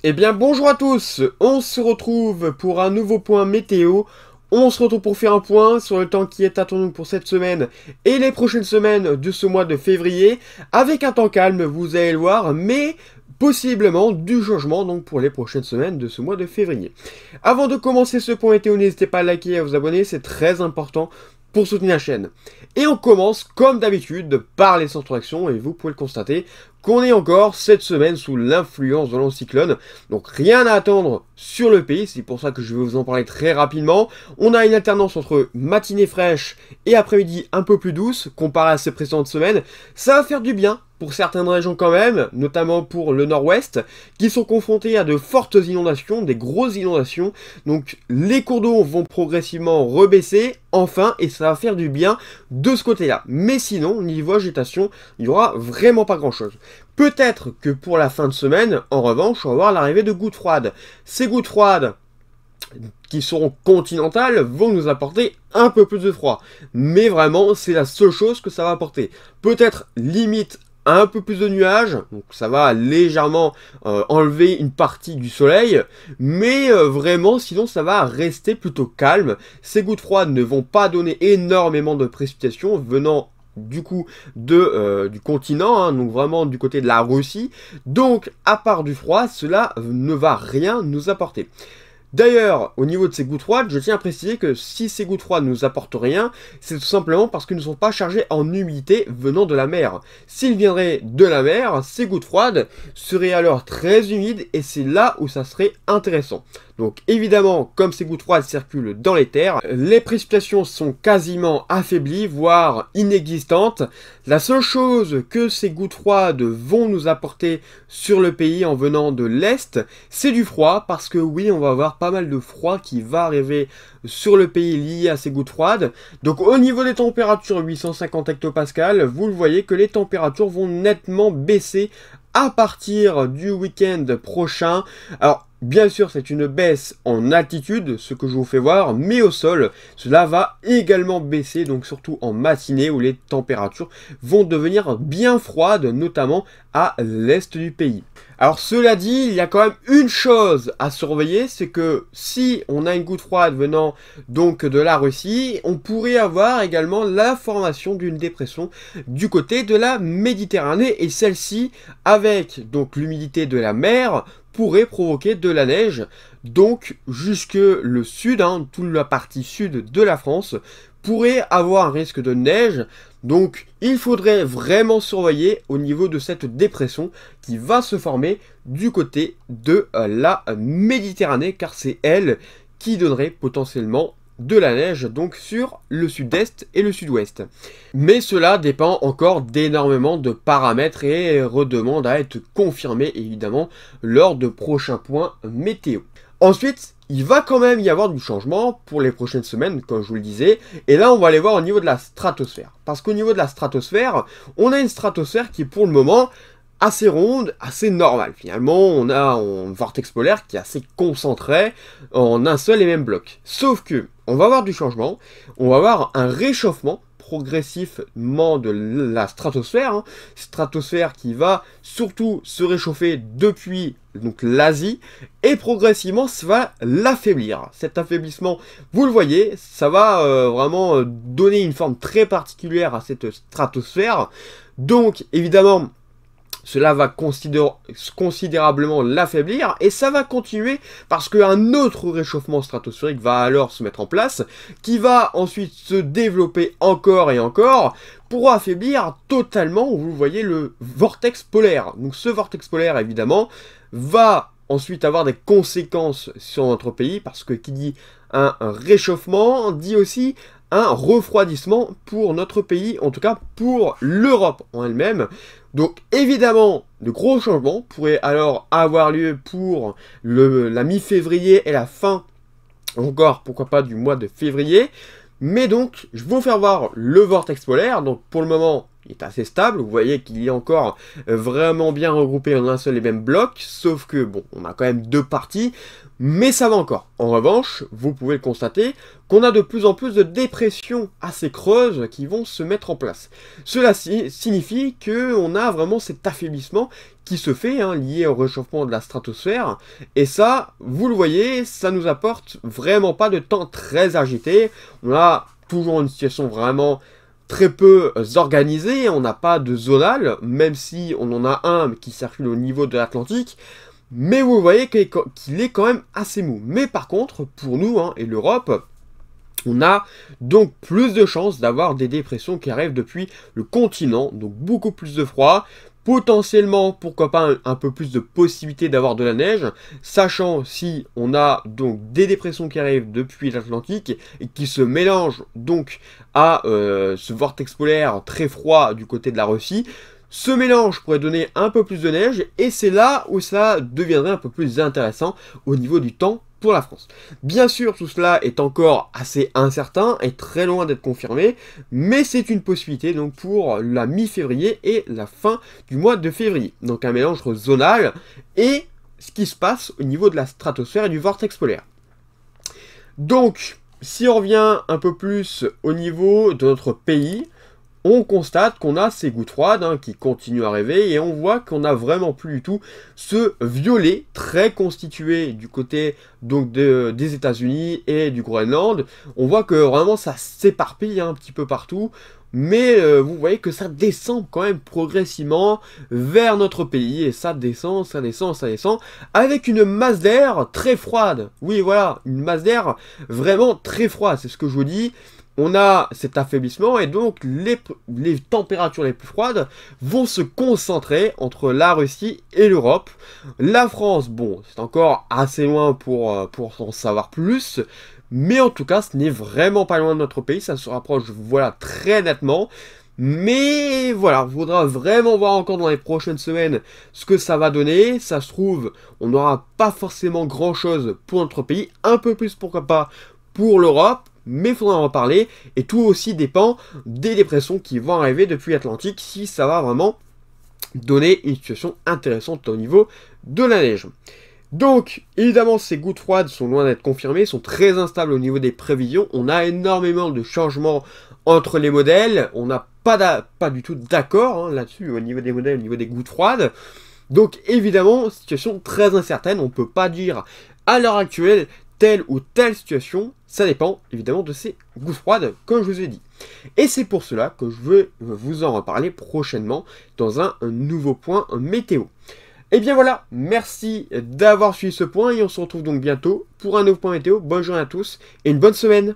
Eh bien bonjour à tous, on se retrouve pour un nouveau point météo. On se retrouve pour faire un point sur le temps qui est attendu pour cette semaine et les prochaines semaines de ce mois de février, avec un temps calme, vous allez le voir, mais possiblement du changement donc pour les prochaines semaines de ce mois de février. Avant de commencer ce point météo, n'hésitez pas à liker et à vous abonner, c'est très important pour soutenir la chaîne. Et on commence comme d'habitude par les centres d'action, et vous pouvez le constater qu'on est encore cette semaine sous l'influence de l'anticyclone, donc rien à attendre sur le pays, c'est pour ça que je vais vous en parler très rapidement. On a une alternance entre matinée fraîche et après-midi un peu plus douce, comparé à ces précédentes semaines. Ça va faire du bien pour certaines régions quand même, notamment pour le nord-ouest, qui sont confrontés à de fortes inondations, des grosses inondations, donc les cours d'eau vont progressivement rebaisser, enfin, et ça va faire du bien de ce côté-là. Mais sinon, niveau végétation, il n'y aura vraiment pas grand-chose. Peut-être que pour la fin de semaine, en revanche, on va voir l'arrivée de gouttes froides. Ces gouttes froides, qui seront continentales, vont nous apporter un peu plus de froid. Mais vraiment, c'est la seule chose que ça va apporter. Peut-être limite un peu plus de nuages, donc ça va légèrement enlever une partie du soleil, mais vraiment sinon ça va rester plutôt calme. Ces gouttes froides ne vont pas donner énormément de précipitations venant du coup du continent, hein, donc vraiment du côté de la Russie, donc à part du froid, cela ne va rien nous apporter. D'ailleurs, au niveau de ces gouttes froides, je tiens à préciser que si ces gouttes froides ne nous apportent rien, c'est tout simplement parce qu'ils ne sont pas chargés en humidité venant de la mer. S'ils viendraient de la mer, ces gouttes froides seraient alors très humides et c'est là où ça serait intéressant. Donc évidemment, comme ces gouttes froides circulent dans les terres, les précipitations sont quasiment affaiblies, voire inexistantes. La seule chose que ces gouttes froides vont nous apporter sur le pays en venant de l'Est, c'est du froid, parce que oui, on va avoir pas mal de froid qui va arriver sur le pays lié à ces gouttes froides. Donc au niveau des températures 850 hectopascales, vous le voyez que les températures vont nettement baisser à partir du week-end prochain. Alors bien sûr, c'est une baisse en altitude, ce que je vous fais voir, mais au sol, cela va également baisser, donc surtout en matinée où les températures vont devenir bien froides, notamment à l'est du pays. Alors cela dit, il y a quand même une chose à surveiller, c'est que si on a une goutte froide venant donc de la Russie, on pourrait avoir également la formation d'une dépression du côté de la Méditerranée, et celle-ci, avec donc l'humidité de la mer, pourrait provoquer de la neige, donc jusque le sud, hein, toute la partie sud de la France, pourrait avoir un risque de neige. Donc il faudrait vraiment surveiller au niveau de cette dépression qui va se former du côté de la Méditerranée, car c'est elle qui donnerait potentiellement de la neige donc sur le sud-est et le sud-ouest. Mais cela dépend encore d'énormément de paramètres et redemande à être confirmé évidemment lors de prochains points météo. Ensuite, il va quand même y avoir du changement pour les prochaines semaines, comme je vous le disais, et là on va aller voir au niveau de la stratosphère. Parce qu'au niveau de la stratosphère, on a une stratosphère qui est pour le moment assez ronde, assez normale. Finalement, on a un vortex polaire qui est assez concentré en un seul et même bloc. Sauf que, on va avoir du changement, on va avoir un réchauffement progressivement de la stratosphère, stratosphère qui va surtout se réchauffer depuis donc l'Asie, et progressivement ça va l'affaiblir. Cet affaiblissement, vous le voyez, ça va vraiment donner une forme très particulière à cette stratosphère. Donc évidemment, cela va considérablement l'affaiblir, et ça va continuer parce qu'un autre réchauffement stratosphérique va alors se mettre en place, qui va ensuite se développer encore et encore, pour affaiblir totalement, vous le voyez, le vortex polaire. Donc ce vortex polaire, évidemment, va ensuite avoir des conséquences sur notre pays, parce que qui dit un réchauffement, dit aussi un refroidissement pour notre pays, en tout cas pour l'Europe en elle-même. Donc évidemment, de gros changements pourraient alors avoir lieu pour la mi-février et la fin, encore pourquoi pas du mois de février. Mais donc, je vais vous faire voir le vortex polaire. Donc pour le moment, il est assez stable, vous voyez qu'il est encore vraiment bien regroupé en un seul et même bloc, sauf que, bon, on a quand même deux parties, mais ça va encore. En revanche, vous pouvez le constater, qu'on a de plus en plus de dépressions assez creuses qui vont se mettre en place. Cela signifie qu'on a vraiment cet affaiblissement qui se fait, hein, lié au réchauffement de la stratosphère, et ça, vous le voyez, ça nous apporte vraiment pas de temps très agité, on a toujours une situation vraiment très peu organisée, on n'a pas de zonal, même si on en a un qui circule au niveau de l'Atlantique, mais vous voyez qu'il est quand même assez mou. Mais par contre, pour nous, hein, et l'Europe, on a donc plus de chances d'avoir des dépressions qui arrivent depuis le continent, donc beaucoup plus de froid, potentiellement, pourquoi pas, un peu plus de possibilités d'avoir de la neige, sachant si on a donc des dépressions qui arrivent depuis l'Atlantique et qui se mélangent donc à ce vortex polaire très froid du côté de la Russie. Ce mélange pourrait donner un peu plus de neige et c'est là où ça deviendrait un peu plus intéressant au niveau du temps pour la France. Bien sûr, tout cela est encore assez incertain et très loin d'être confirmé, mais c'est une possibilité donc pour la mi-février et la fin du mois de février. Donc un mélange zonal et ce qui se passe au niveau de la stratosphère et du vortex polaire. Donc, si on revient un peu plus au niveau de notre pays, on constate qu'on a ces gouttes froides hein, qui continuent à arriver et on voit qu'on n'a vraiment plus du tout ce violet très constitué du côté donc des États-Unis et du Groenland. On voit que vraiment ça s'éparpille un petit peu partout, mais vous voyez que ça descend quand même progressivement vers notre pays et ça descend, ça descend, ça descend avec une masse d'air très froide. Oui voilà, une masse d'air vraiment très froide, c'est ce que je vous dis. On a cet affaiblissement et donc les températures les plus froides vont se concentrer entre la Russie et l'Europe. La France, bon, c'est encore assez loin pour en savoir plus, mais en tout cas, ce n'est vraiment pas loin de notre pays, ça se rapproche, voilà, très nettement. Mais voilà, il faudra vraiment voir encore dans les prochaines semaines ce que ça va donner. Ça se trouve, on n'aura pas forcément grand-chose pour notre pays, un peu plus pourquoi pas pour l'Europe. Mais il faudra en reparler, et tout aussi dépend des dépressions qui vont arriver depuis l'Atlantique, si ça va vraiment donner une situation intéressante au niveau de la neige. Donc, évidemment, ces gouttes froides sont loin d'être confirmées, sont très instables au niveau des prévisions, on a énormément de changements entre les modèles, on n'a pas du tout d'accord hein, là-dessus, au niveau des modèles, au niveau des gouttes froides. Donc, évidemment, situation très incertaine, on ne peut pas dire à l'heure actuelle telle ou telle situation, ça dépend évidemment de ces gouttes froides, comme je vous ai dit. Et c'est pour cela que je veux vous en reparler prochainement dans un nouveau point météo. Et bien voilà, merci d'avoir suivi ce point et on se retrouve donc bientôt pour un nouveau point météo. Bonne journée à tous et une bonne semaine.